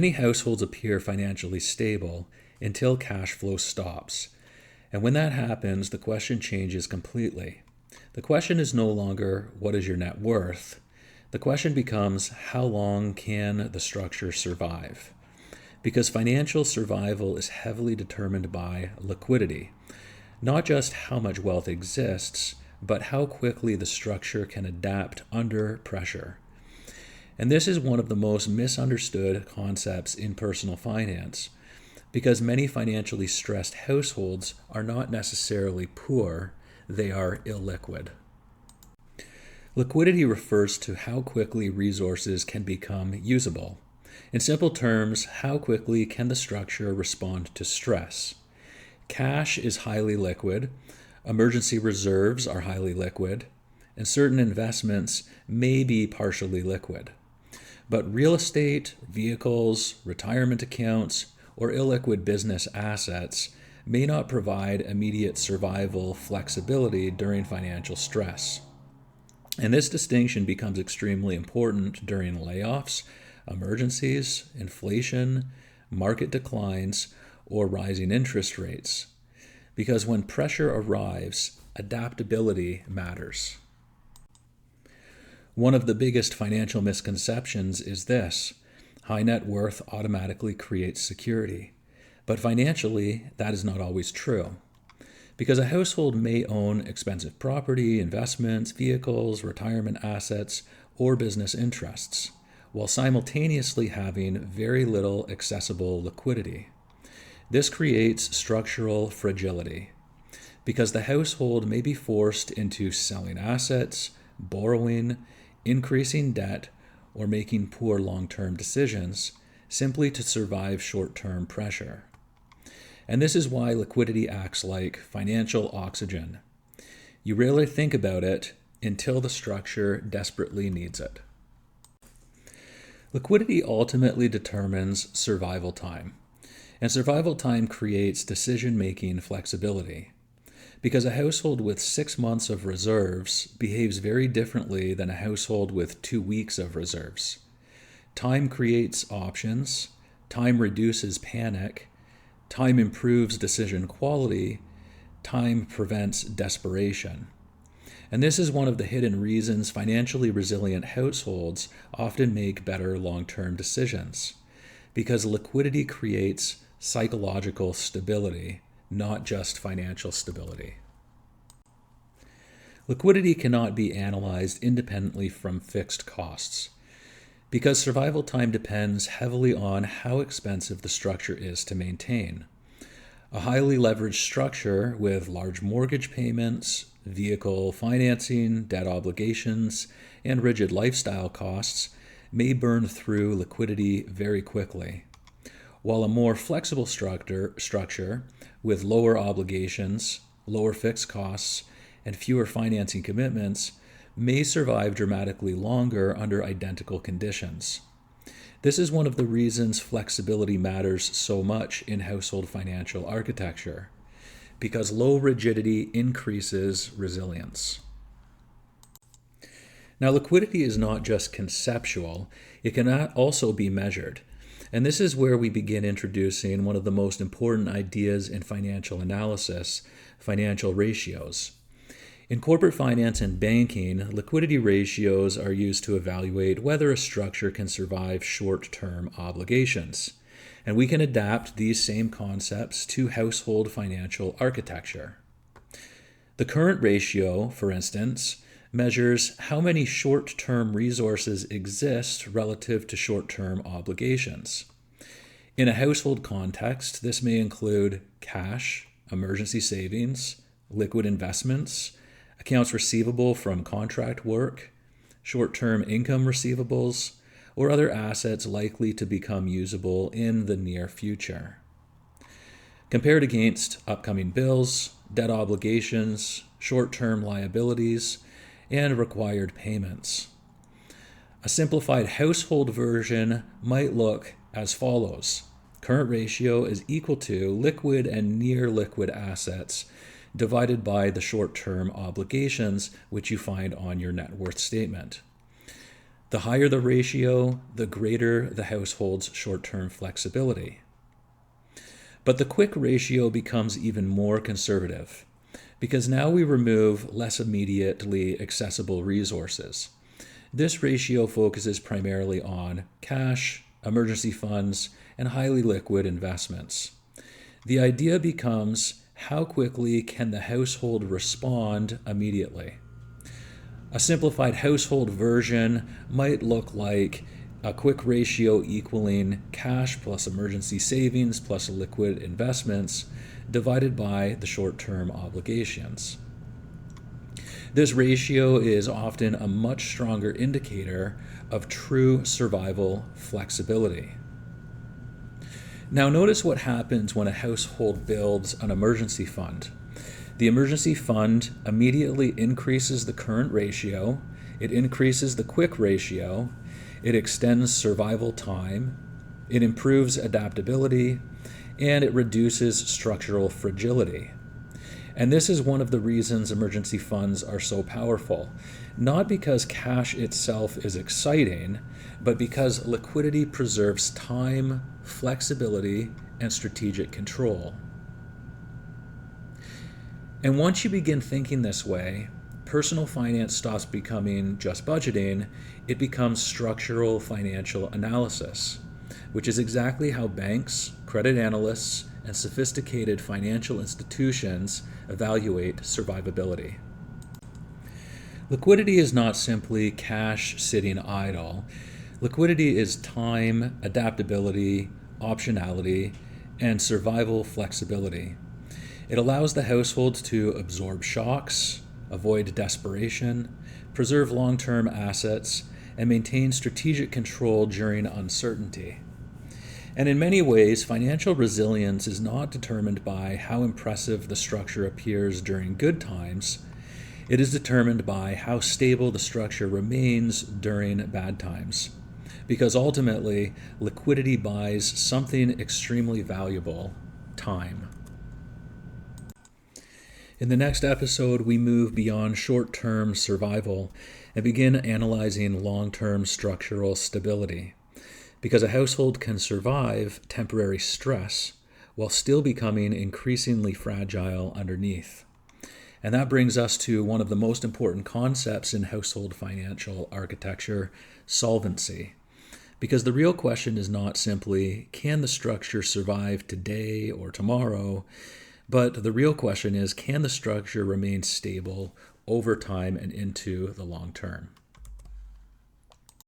Many households appear financially stable until cash flow stops. And when that happens, the question changes completely. The question is no longer, what is your net worth? The question becomes, how long can the structure survive? Because financial survival is heavily determined by liquidity. Not just how much wealth exists, but how quickly the structure can adapt under pressure. And this is one of the most misunderstood concepts in personal finance, because many financially stressed households are not necessarily poor, they are illiquid. Liquidity refers to how quickly resources can become usable. In simple terms, how quickly can the structure respond to stress? Cash is highly liquid, emergency reserves are highly liquid, and certain investments may be partially liquid. But real estate, vehicles, retirement accounts, or illiquid business assets may not provide immediate survival flexibility during financial stress. And this distinction becomes extremely important during layoffs, emergencies, inflation, market declines, or rising interest rates. Because when pressure arrives, adaptability matters. One of the biggest financial misconceptions is this: high net worth automatically creates security. But financially, that is not always true. Because a household may own expensive property, investments, vehicles, retirement assets, or business interests, while simultaneously having very little accessible liquidity. This creates structural fragility, because the household may be forced into selling assets, borrowing, increasing debt, or making poor long-term decisions simply to survive short-term pressure. And this is why liquidity acts like financial oxygen. You rarely think about it until the structure desperately needs it. Liquidity ultimately determines survival time, and survival time creates decision-making flexibility. Because a household with 6 months of reserves behaves very differently than a household with 2 weeks of reserves. Time creates options, time reduces panic, time improves decision quality, time prevents desperation. And this is one of the hidden reasons financially resilient households often make better long-term decisions, because liquidity creates psychological stability, not just financial stability. Liquidity cannot be analyzed independently from fixed costs, because survival time depends heavily on how expensive the structure is to maintain. A highly leveraged structure with large mortgage payments, vehicle financing, debt obligations, and rigid lifestyle costs may burn through liquidity very quickly, while a more flexible structure with lower obligations, lower fixed costs, and fewer financing commitments may survive dramatically longer under identical conditions. This is one of the reasons flexibility matters so much in household financial architecture, because low rigidity increases resilience. Now, liquidity is not just conceptual, it can also be measured. And this is where we begin introducing one of the most important ideas in financial analysis, financial ratios. In corporate finance and banking, liquidity ratios are used to evaluate whether a structure can survive short-term obligations. And we can adapt these same concepts to household financial architecture. The current ratio, for instance, measures how many short-term resources exist relative to short-term obligations. In a household context, this may include cash, emergency savings, liquid investments, accounts receivable from contract work, short-term income receivables, or other assets likely to become usable in the near future. Compared against upcoming bills, debt obligations, short-term liabilities, and required payments. A simplified household version might look as follows. Current ratio is equal to liquid and near liquid assets divided by the short-term obligations, which you find on your net worth statement. The higher the ratio, the greater the household's short-term flexibility. But the quick ratio becomes even more conservative because now we remove less immediately accessible resources. This ratio focuses primarily on cash, emergency funds, and highly liquid investments. The idea becomes, how quickly can the household respond immediately? A simplified household version might look like a quick ratio equaling cash plus emergency savings plus liquid investments divided by the short-term obligations. This ratio is often a much stronger indicator of true survival flexibility. Now notice what happens when a household builds an emergency fund. The emergency fund immediately increases the current ratio, it increases the quick ratio, it extends survival time, it improves adaptability, and it reduces structural fragility. And this is one of the reasons emergency funds are so powerful. Not because cash itself is exciting, but because liquidity preserves time, flexibility, and strategic control. And once you begin thinking this way, personal finance stops becoming just budgeting, it becomes structural financial analysis, which is exactly how banks, credit analysts, and sophisticated financial institutions evaluate survivability. Liquidity is not simply cash sitting idle. Liquidity is time, adaptability, optionality, and survival flexibility. It allows the household to absorb shocks, avoid desperation, preserve long-term assets, and maintain strategic control during uncertainty. And in many ways, financial resilience is not determined by how impressive the structure appears during good times. It is determined by how stable the structure remains during bad times. Because ultimately, liquidity buys something extremely valuable: time. In the next episode, we move beyond short-term survival and begin analyzing long-term structural stability. Because a household can survive temporary stress while still becoming increasingly fragile underneath. And that brings us to one of the most important concepts in household financial architecture: solvency. Because the real question is not simply, can the structure survive today or tomorrow? But the real question is, can the structure remain stable over time and into the long term?